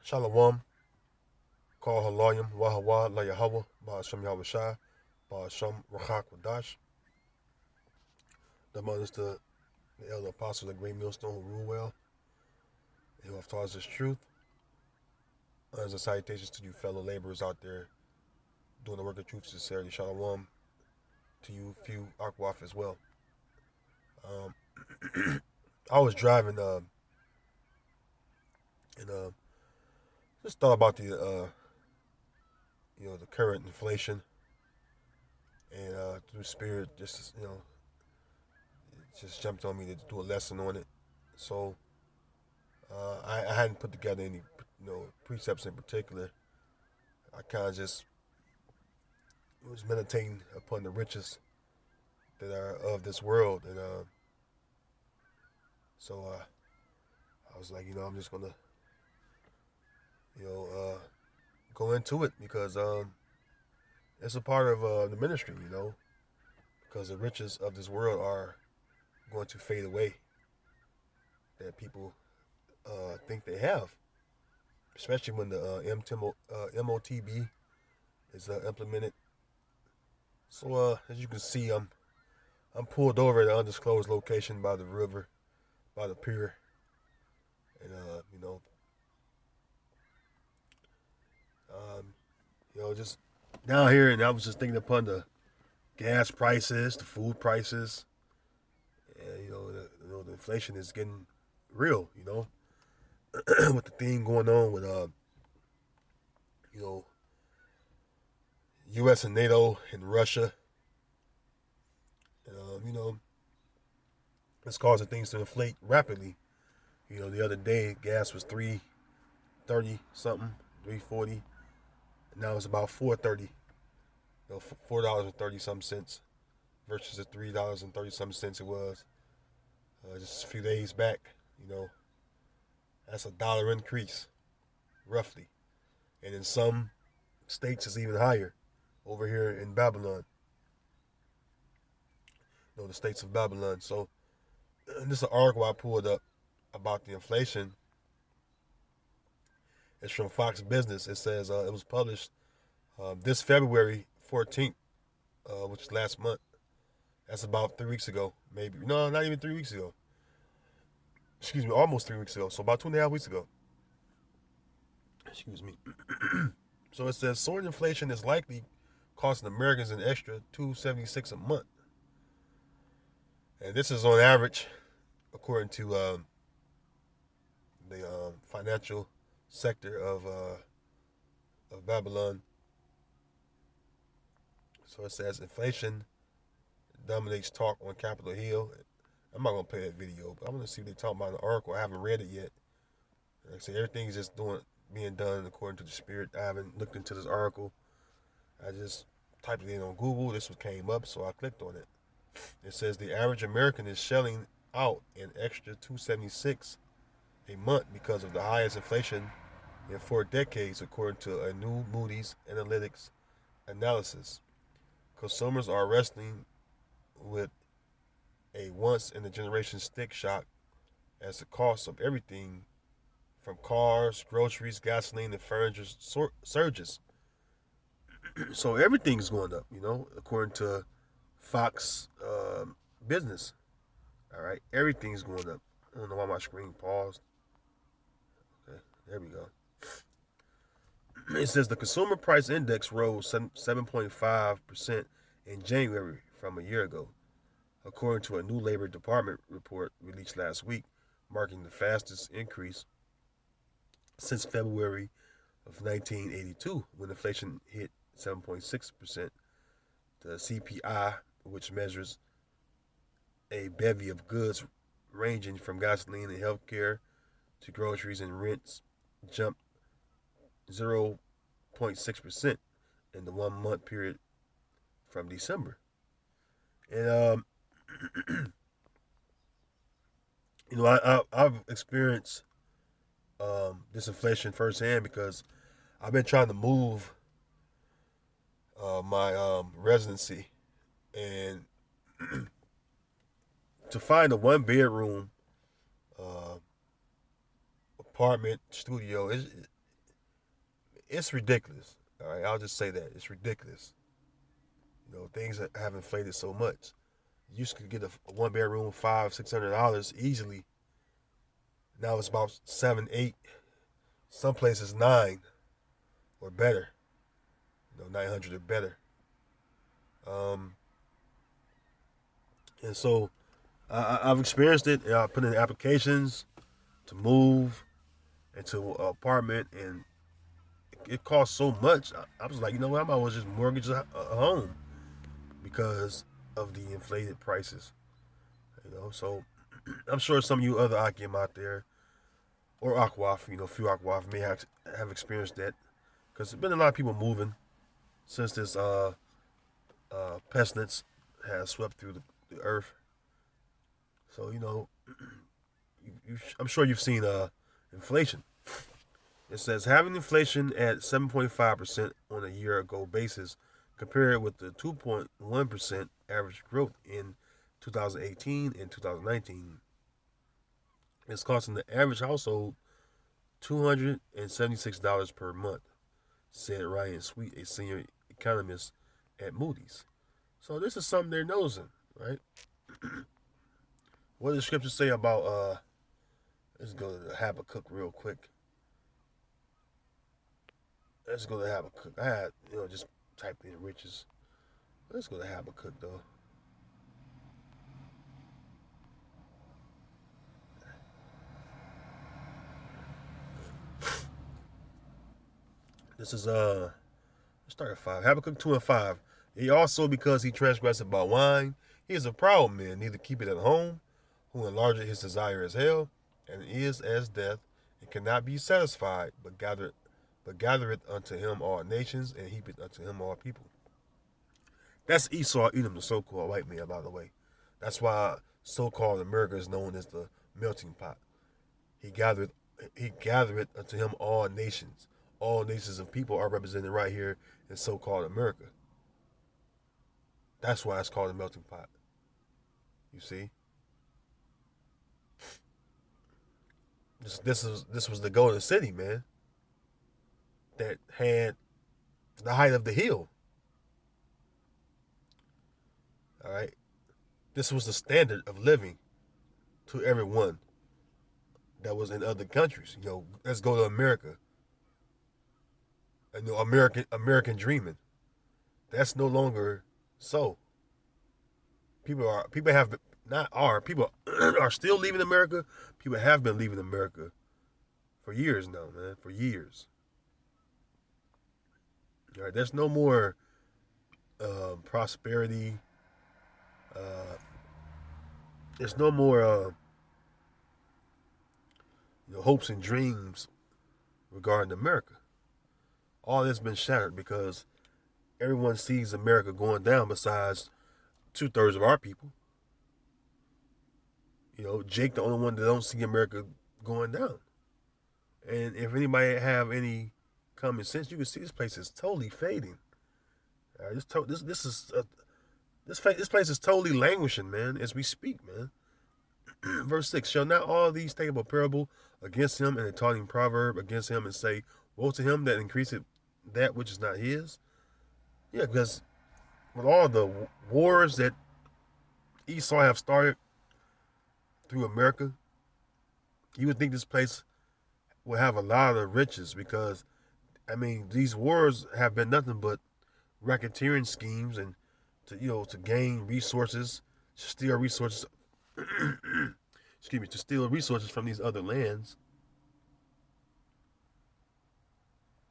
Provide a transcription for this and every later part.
Shalom, Call Halayim, Wahawa, La Yahweh, Ba'ashem Yahushai, Ba'ashem Rachak Wadash. The mothers, the elder apostles, the great millstone who rule well, and who have taught us this truth. As a salutations to you fellow laborers out there doing the work of truth sincerely. Shalom to you, few Akwaf as well. I was driving and just thought about the current inflation and through spirit it just jumped on me to do a lesson on it. So I hadn't put together any precepts in particular. I kind of just was meditating upon the riches that are of this world, and so I was like, I'm just gonna you know go into it because it's a part of the ministry, because the riches of this world are going to fade away that people think they have, especially when the MOTB is implemented. So as you can see, I'm pulled over at an undisclosed location by the river, by the pier, and um, just down here, and I was just thinking upon the gas prices, the food prices, and the inflation is getting real. With the thing going on with you know U.S. and NATO and Russia, and it's causing things to inflate rapidly. The other day gas was 3.30 something, 3.40. Now it's about 4.30. $4 and 30 some cents versus the $3 and 30 some cents it was just a few days back. You know, that's $1 increase roughly, and in some states it's even higher. Over here in Babylon, the states of Babylon. So this is an article I pulled up about the inflation. It's from Fox Business. It says it was published this February 14th, which is last month. That's about 3 weeks ago, maybe. No, not even 3 weeks ago. Excuse me, almost 3 weeks ago. So about 2.5 weeks ago. Excuse me. So it says soaring inflation is likely costing Americans an extra $2.76 a month, and this is on average, according to the financial sector of Babylon. So it says inflation dominates talk on Capitol Hill. I'm not gonna play that video, but I'm gonna see what they talk about in the article. I haven't read it yet. Like I say, everything's just being done according to the spirit. I haven't looked into this article. I just typed it in on Google. This one came up, so I clicked on it. It says the average American is shelling out an extra $2.76 a month because of the highest inflation in 4 decades, according to a new Moody's Analytics analysis. Consumers are wrestling with a once in a generation stick shock as the cost of everything from cars, groceries, gasoline, and furniture surges. So everything's going up, according to Fox Business. All right, everything's going up. I don't know why my screen paused. Okay, there we go. It says the consumer price index rose 7.5% in January from a year ago, according to a new Labor Department report released last week, marking the fastest increase since February of 1982, when inflation hit 7.6%. The CPI, which measures a bevy of goods ranging from gasoline and healthcare to groceries and rents, jumped 0.6% in the 1 month period from December. And I've experienced this inflation firsthand because I've been trying to move my residency, and to find a 1 bedroom uh, apartment studio it's ridiculous. All right, I'll just say that it's ridiculous. Things have inflated so much. You used to get a one bedroom $500-600 easily. Now it's about 7, 8. Some places 9 or better. 900 or better. Um, and so I've experienced it. I put in applications to move into an apartment, and it costs so much. I was like, you know what? I might as well just mortgage a home because of the inflated prices. So I'm sure some of you other Akim out there or Akwaf, few Akwaf may have experienced that because there's been a lot of people moving since this pestilence has swept through the earth. So I'm sure you've seen inflation. It says having inflation at 7.5% on a year ago basis, compared with the 2.1% average growth in 2018 and 2019. It's costing the average household $276 per month, said Ryan Sweet, a senior economist at Moody's. So this is something they're nosing, right? What does the scripture say about let's go to Habakkuk real quick. Let's go to Habakkuk. I had, just typed in riches. Let's go to Habakkuk though. This is let's start at 5. Habakkuk 2 and 5. He also, because he transgressed about wine, he is a proud man, neither keep it at home, who enlargeth his desire as hell, and is as death, and cannot be satisfied, but gathereth unto him all nations, and heapeth unto him all people. That's Esau Edom, the so-called white man, by the way. That's why so-called America is known as the melting pot. He gathereth unto him all nations. All nations of people are represented right here in so-called America. That's why it's called a melting pot. You see? This was the golden city, man. That had the height of the hill. All right? This was the standard of living to everyone that was in other countries. Let's go to America. American dreaming. That's no longer so. People are still leaving America. People have been leaving America for years now, man. For years. All right, there's no more prosperity. There's no more hopes and dreams regarding America. All that's been shattered because everyone sees America going down besides 2/3 of our people. Jake the only one that don't see America going down. And if anybody have any common sense, you can see this place is totally fading. This place is totally languishing, man, as we speak, man. Verse 6, shall not all these take up a parable against him and a taunting proverb against him and say, woe to him that increaseth that which is not his? Yeah, because with all the wars that Esau have started through America, you would think this place will have a lot of riches because, these wars have been nothing but racketeering schemes and to gain resources, to steal resources, to steal resources from these other lands.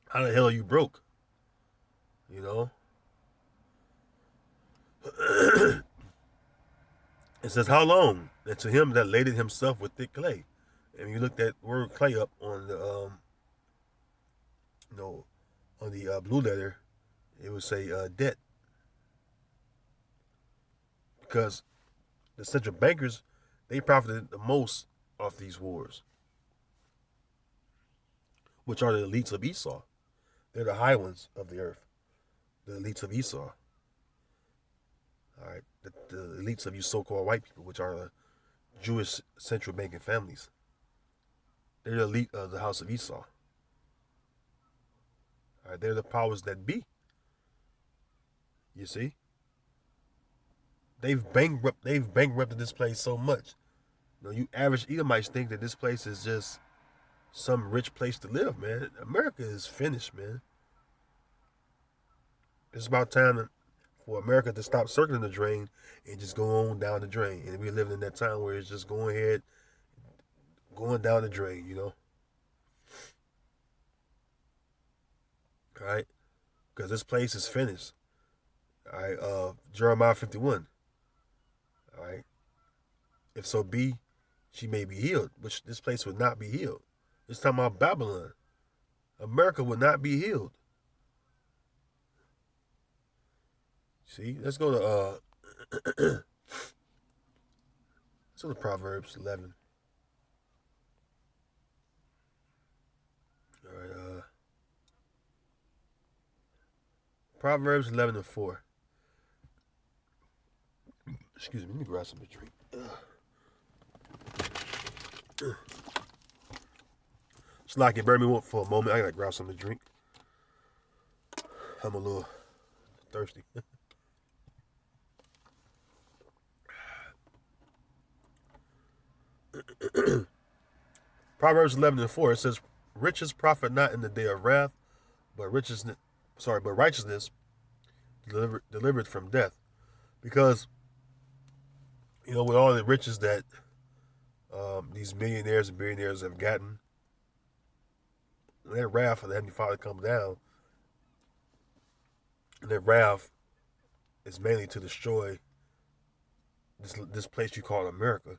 How the hell are you broke? It says, how long? And to him that laded himself with thick clay. And you look that word clay up on the blue letter, it would say debt. Because the central bankers, they profited the most off these wars, which are the elites of Esau. They're the high ones of the earth, the elites of Esau. All right, the elites of you so-called white people, which are the Jewish central banking families. They're the elite of the house of Esau. All right, they're the powers that be. You see, they've bankrupted this place so much. You know, you average Edomites think that this place is just some rich place to live, man. America is finished, man. It's about time for America to stop circling the drain and just go on down the drain. And we're living in that time where it's just going down the drain, you know. All right, because this place is finished. All right, Jeremiah 51. All right, if so be she may be healed, which this place would not be healed. It's talking about Babylon. America would not be healed. See, let's go to let's go to Proverbs 11. All right, Proverbs 11 and 4. Excuse me, let me grab something to drink. It's like it burned me for a moment. I gotta grab something to drink. I'm a little thirsty. Proverbs 11 and 4. It says, "Riches profit not in the day of wrath, but righteousness delivered from death." Because you know, with all the riches that these millionaires and billionaires have gotten, when that wrath of the Heavenly Father comes down, and that wrath is mainly to destroy this place you call America,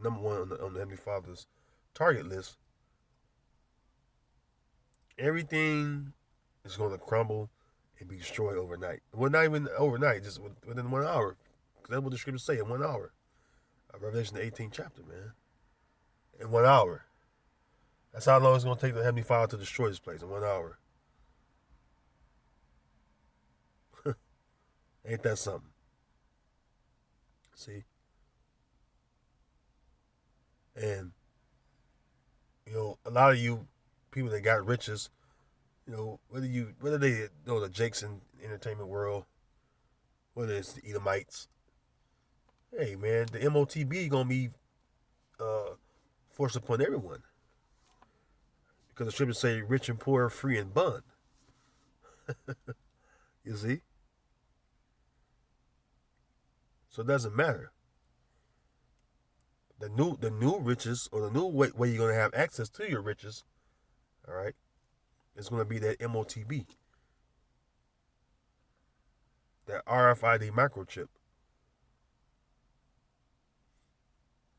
number one on the Heavenly Father's target list. Everything is going to crumble and be destroyed overnight. Well, not even overnight, just within 1 hour. Because that's what the scriptures say, in 1 hour. Revelation, the 18th chapter, man. In 1 hour. That's how long it's going to take the Heavenly Father to destroy this place, in 1 hour. Ain't that something? See? And, you know, a lot of you people that got riches, you know, whether they you know the Jakes in entertainment world, whether it's the Edomites, hey man, the MOTB gonna be forced upon everyone. Because the scriptures say rich and poor, free and bond. You see? So it doesn't matter. The new riches, or the new way you're gonna have access to your riches, all right, is gonna be that MOTB. That RFID microchip.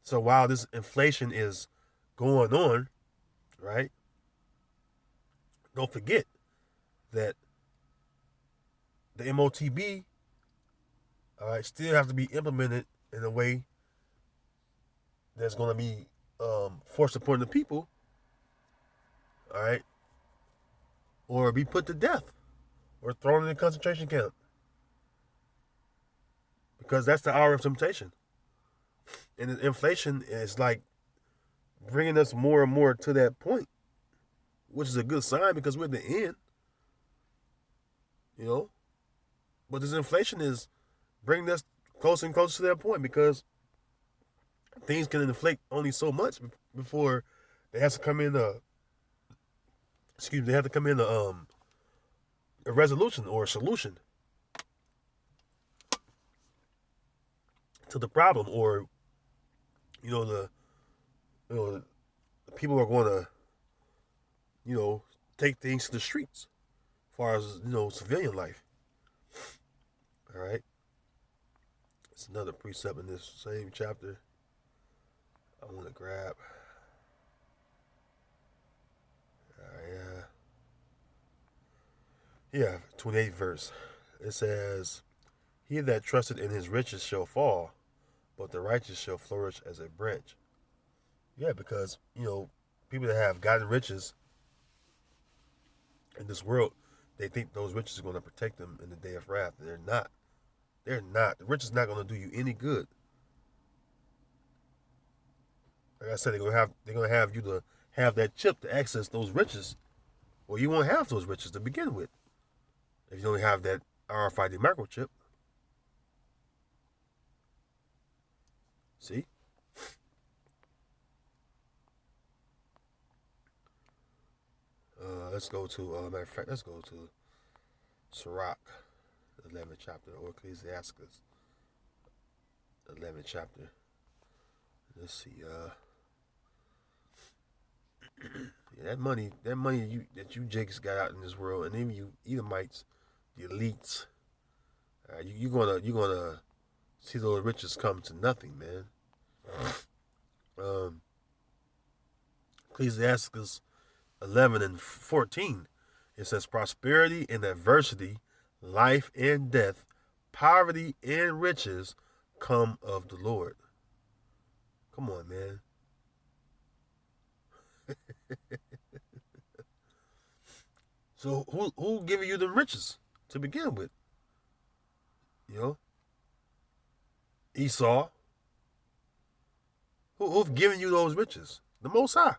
So while this inflation is going on, right, don't forget that the MOTB, all right, still have to be implemented in a way that's going to be forced upon the people, all right, or be put to death or thrown in a concentration camp. Because that's the hour of temptation. And inflation is like bringing us more and more to that point, which is a good sign because we're at the end, you know. But this inflation is bringing us closer and closer to that point because things can inflate only so much before they have to come in a resolution or a solution to the problem, or the people are going to take things to the streets as far as civilian life. All right, it's another precept in this same chapter I want to grab. Yeah, 28th verse. It says, "He that trusted in his riches shall fall, but the righteous shall flourish as a branch." Yeah, because people that have gotten riches in this world, they think those riches are going to protect them in the day of wrath. They're not. They're not. The riches is not going to do you any good. Like I said, they're going to have you to have that chip to access those riches. Well, you won't have those riches to begin with if you don't have that RFID microchip. See? Let's go to, matter of fact, let's go to Sirach, the 11th chapter, or Ecclesiastes, the 11th chapter. Let's see. Yeah, that money that you Jakes got out in this world, and even you Edomites, the elites, you're gonna see those riches come to nothing, man. Um, Ecclesiastes 11 and 14, it says, prosperity and adversity, life and death, poverty and riches come of the Lord. Come on, man. So who giving you the riches to begin with? You know, Esau. Who's giving you those riches? The Most High.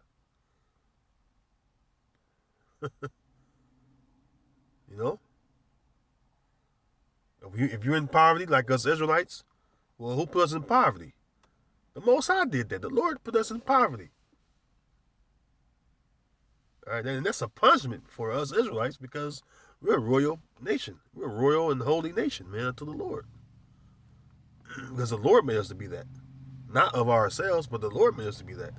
You know, if you're in poverty like us Israelites, well, who put us in poverty? The Most High did that. The Lord put us in poverty. All right, and that's a punishment for us Israelites because we're a royal nation. We're a royal and holy nation, man, unto the Lord. Because the Lord made us to be that. Not of ourselves, but the Lord made us to be that.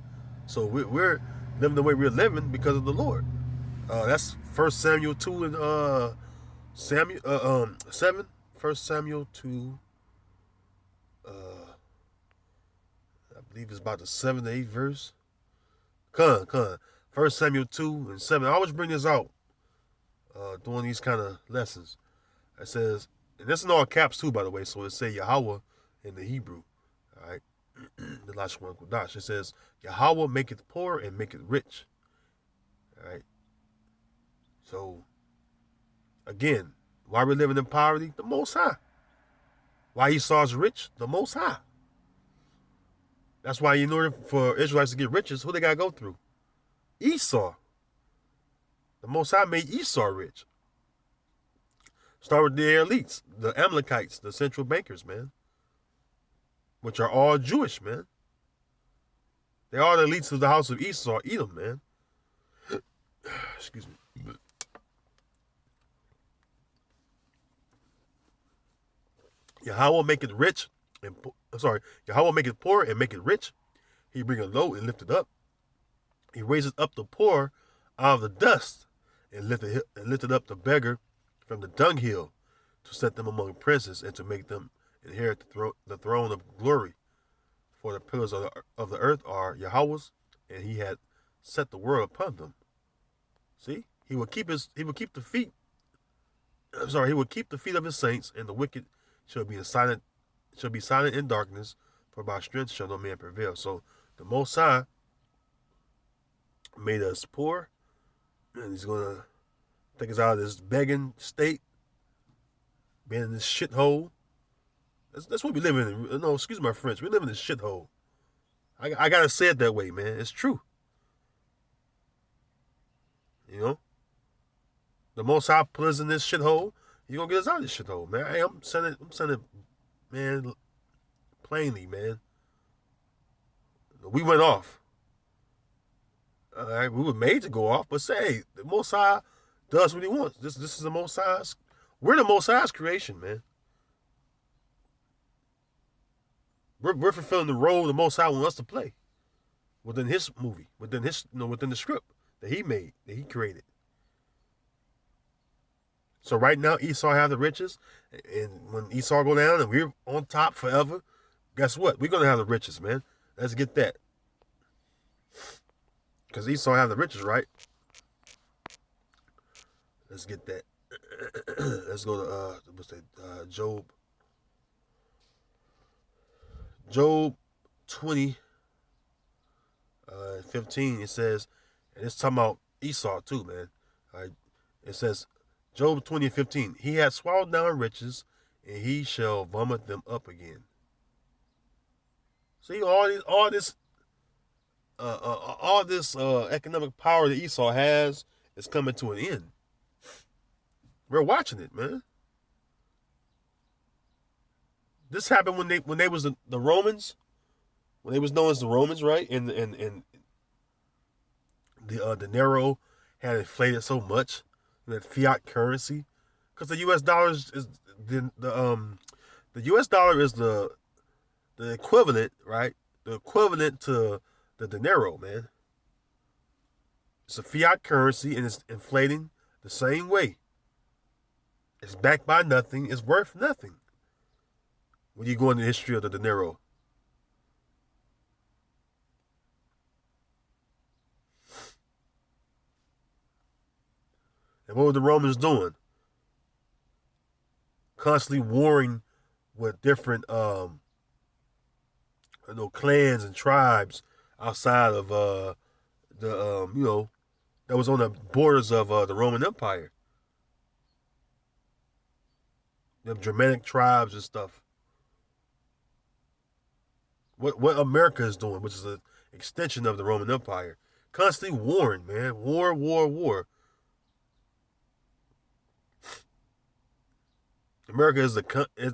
So we're living the way we're living because of the Lord. That's 1 Samuel 2 and 7. 1 Samuel 2, I believe it's about the 7th to 8th verse. Come on. 1 Samuel 2 and 7. I always bring this out during these kind of lessons. It says, and this is in all caps too, by the way, so it say Yahweh in the Hebrew. All right. The Lashon Kodash. It says, Yahweh maketh poor and maketh rich. All right. So, again, why we're living in poverty? The Most High. Why Esau's rich? The Most High. That's why in order for Israelites to get riches, who they got to go through? Esau. The Most High made Esau rich. Start with the elites, the Amalekites, the central bankers, man. Which are all Jewish, man. They are the elites of the house of Esau, Edom, man. Excuse me. Yahweh make it rich, Yahweh make it poor and make it rich. He bring it low and lift it up. He raises up the poor out of the dust and lifted up the beggar from the dunghill to set them among princes and to make them inherit the throne of glory. For the pillars of the earth are Yahweh's, and he had set the world upon them. See, he will keep the feet of his saints, and the wicked shall be silent in darkness, for by strength shall no man prevail. So the Most High made us poor, and he's gonna take us out of this begging state, being in this shithole. That's what we live in. No, excuse my French. We live in this shithole. I gotta say it that way, man. It's true. You know, the Most High put us in this shithole. He's gonna get us out of this shithole, man. Hey, I'm saying it, man, plainly, man. We went off. All right, we were made to go off, but say the Most High does what He wants. This is the Most High's. We're the Most High's creation, man. We're fulfilling the role the Most High wants us to play within His movie, within the script that He made, that He created. So right now, Esau have the riches, and when Esau go down and we're on top forever, guess what? We're gonna have the riches, man. Let's get that, because Esau have the riches, right? Let's get that. Let's go to Job. Job 20, 15. It says, and it's talking about Esau too, man. All right. It says, Job 20 and 15. He has swallowed down riches, and he shall vomit them up again. See, all this economic power that Esau has is coming to an end. We're watching it, man. This happened when they was the Romans, when they was known as the Romans, right? And the dinero had inflated so much that fiat currency, because the U.S. dollar is the U.S. dollar is the equivalent, right? The equivalent to the dinero, man. It's a fiat currency and it's inflating the same way. It's backed by nothing. It's worth nothing. When you go into the history of the dinero. And what were the Romans doing? Constantly warring with different clans and tribes outside of the that was on the borders of the Roman Empire. The Germanic tribes and stuff. What America is doing, which is an extension of the Roman Empire, constantly warring, man, war. America is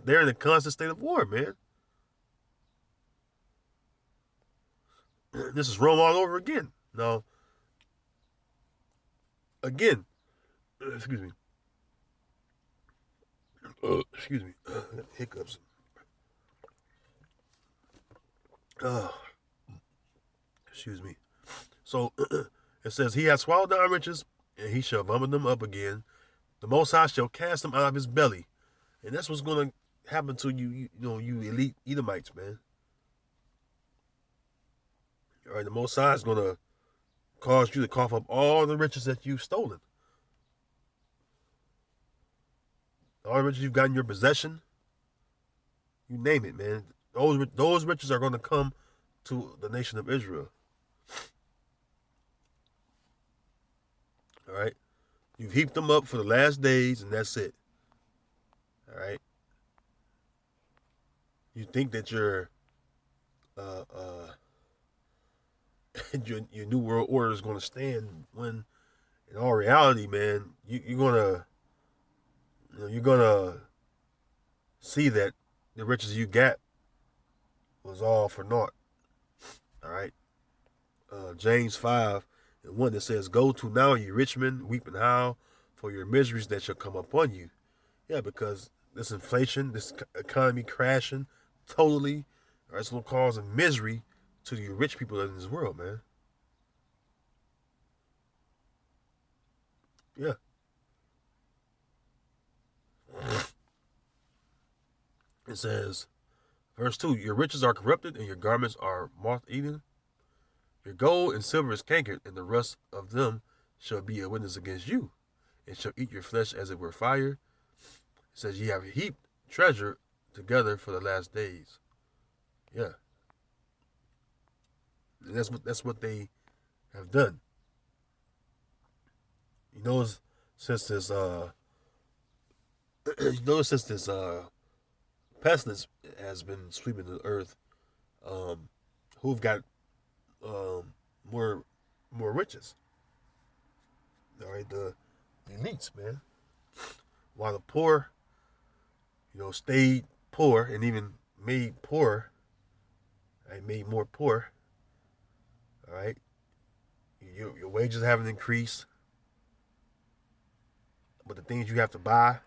they're in a constant state of war, man. This is Rome all over again. Now, again, excuse me. Excuse me. Hiccups. Excuse me. So it says, "He has swallowed down riches, and he shall vomit them up again. The Most High shall cast them out of his belly." And that's what's going to happen to you elite Edomites, man. All right, the Most High is going to cause you to cough up all the riches that you've stolen. All the riches you've got in your possession. You name it, man. Those riches are going to come to the nation of Israel. All right? You've heaped them up for the last days, and that's it. All right? You think that your new world order is going to stand, when in all reality, man, you're gonna see that the riches you got was all for naught. All right. James 5:1 that says, "Go to now, ye rich men, weep and howl for your miseries that shall come upon you." Yeah, because this inflation, this economy crashing totally, all right, it's going to cause a misery to the rich people in this world, man. Yeah. It says, verse 2, "Your riches are corrupted, and your garments are moth-eaten. Your gold and silver is cankered, and the rust of them shall be a witness against you, and shall eat your flesh as it were fire." It says, "Ye have heaped treasure together for the last days." Yeah. And that's what they have done. You know, since this pestilence has been sweeping the earth, who've got more riches? All right, the elites, man. While the poor, stayed poor and even made poorer, right, made more poor. All right, your wages haven't increased, but the things you have to buy,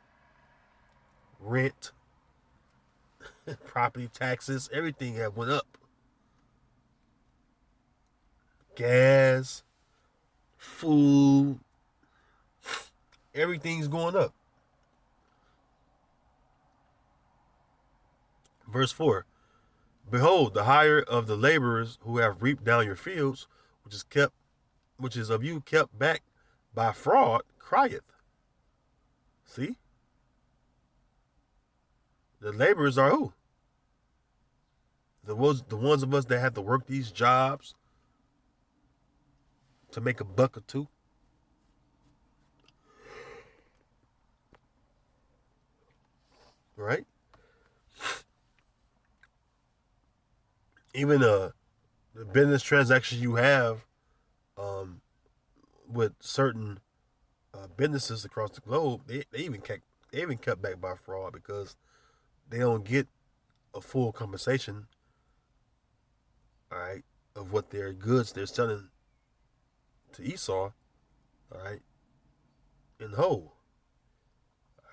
rent, property taxes, everything have went up. Gas, food, everything's going up. Verse 4, "Behold, the hire of the laborers who have reaped down your fields, which is of you kept back by fraud, crieth." See? The laborers are who? The ones of us that have to work these jobs to make a buck or two. Right? Even the business transactions you have with certain businesses across the globe, they even cut back by fraud because they don't get a full compensation, all right, of what their goods they're selling to Esau, all right, in whole,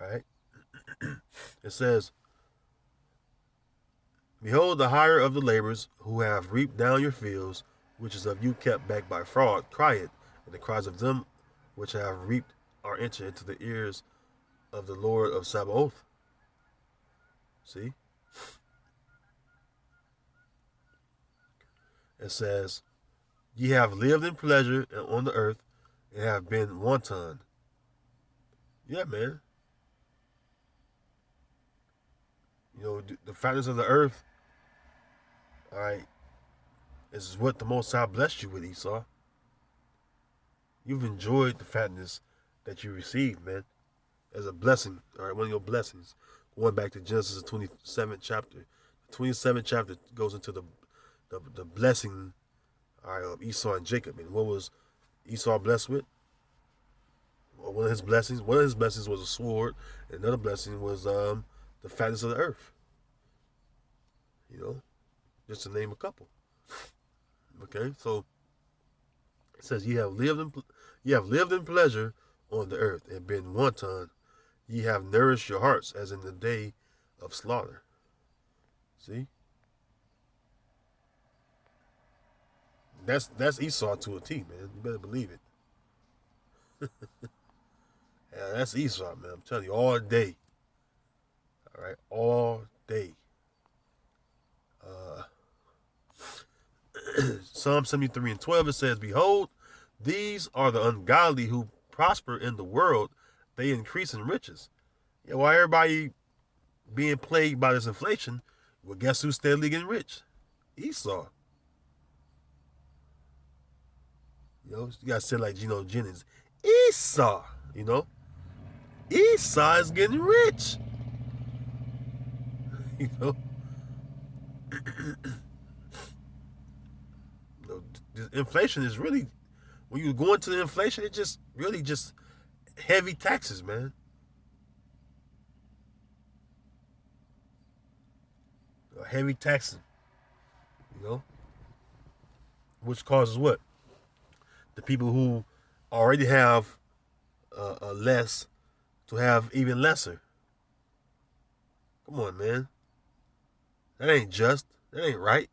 all right. It says, "Behold, the hire of the laborers who have reaped down your fields, which is of you kept back by fraud, cry it, and the cries of them which have reaped are entered into the ears of the Lord of Sabaoth." See? It says, "Ye have lived in pleasure on the earth, and have been wanton." Yeah, man. You know, the fatness of the earth, all right, is what the Most High blessed you with, Esau. You've enjoyed the fatness that you received, man, as a blessing, all right, one of your blessings. Going back to Genesis, the 27th chapter. The 27th chapter goes into the blessing, all right, of Esau and Jacob. And what was Esau blessed with? Well, one of his blessings was a sword, and another blessing was the fatness of the earth. You know, just to name a couple. Okay, so it says, "Ye have lived in pleasure on the earth, and been wanton. Ye have nourished your hearts as in the day of slaughter." See, that's Esau to a T, man. You better believe it. Yeah, that's Esau, man. I'm telling you, all day. All right, all day. Uh, Psalm 73:12, it says, "Behold, these are the ungodly who prosper in the world; they increase in riches." Yeah, while everybody being plagued by this inflation, well, guess who's steadily getting rich? Esau. You know, you gotta say like Geno Jennings, Esau. You know, Esau is getting rich. You know, inflation is really, when you go into the inflation, it just really just heavy taxes, man. Heavy taxes, you know, which causes what? The people who already have less to have even lesser. Come on, man. That ain't just. That ain't right.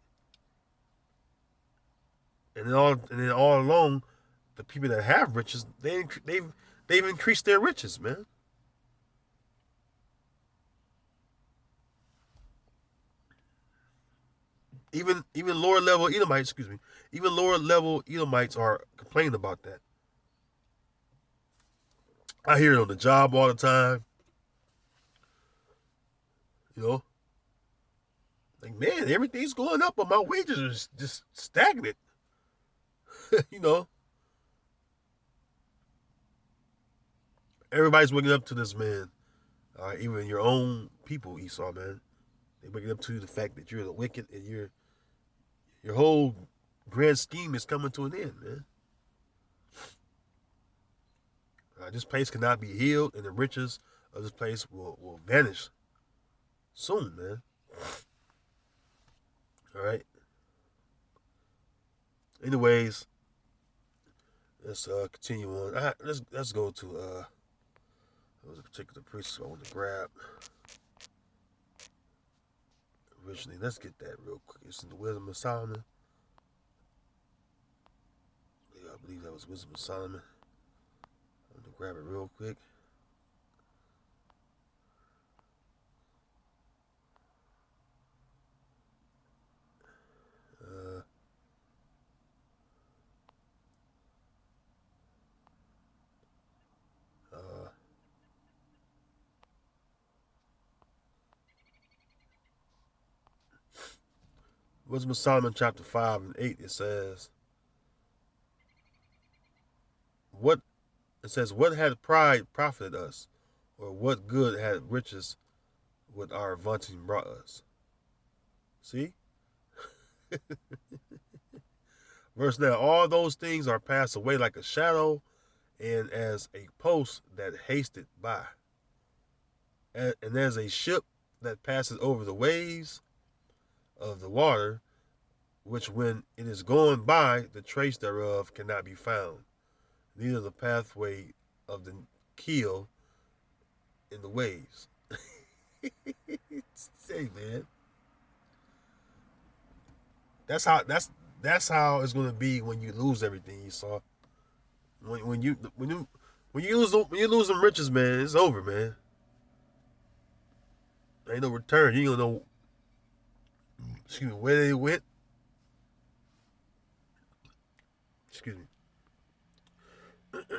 And then all along, the people that have riches, they've increased their riches, man. Even lower level Edomites, excuse me, even lower level Edomites are complaining about that. I hear it on the job all the time. You know, like, man, everything's going up, but my wages are just stagnant. You know, everybody's waking up to this, man. Even your own people, Esau, man, they waking up to the fact that you're the wicked, and your whole grand scheme is coming to an end, man. This place cannot be healed, and the riches of this place will vanish soon, man. All right. Anyways, let's continue on. Let's go to there was a particular priest I want to grab originally. Let's get that real quick. It's in the Wisdom of Solomon. Yeah, I believe that was Wisdom of Solomon. I'm gonna grab it real quick. Uh, uh, Wisdom of Solomon, chapter 5 and 8. It says, "What what had pride profited us, or what good had riches with our vaunting brought us?" See? Verse 9, "All those things are passed away like a shadow, and as a post that hasted by, and as a ship that passes over the waves of the water, which when it is going by, the trace thereof cannot be found, neither the pathway of the keel in the waves. Say, man, that's how it's gonna be when you lose everything you saw. When you lose them riches, man, it's over, man. Ain't no return. You don't know. Excuse me, where they went. Excuse me.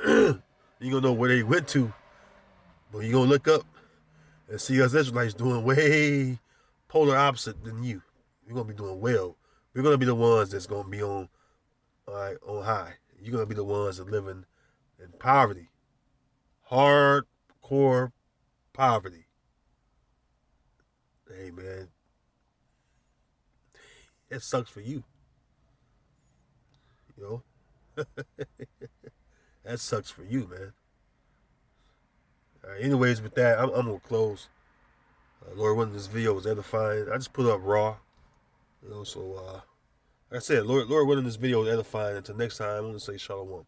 You gonna know where they went to, but you gonna look up and see us Israelites doing way polar opposite than you. You're gonna be doing well. We're gonna be the ones that's gonna be on high. You're gonna be the ones that living in poverty, hardcore poverty. Hey, man, it sucks for you. You know, that sucks for you, man. Anyways, with that, I'm gonna close. Lord willing, this video was edifying. I just put up raw, so like I said, Lord willing, this video was edifying. Until next time, I'm gonna say shalom.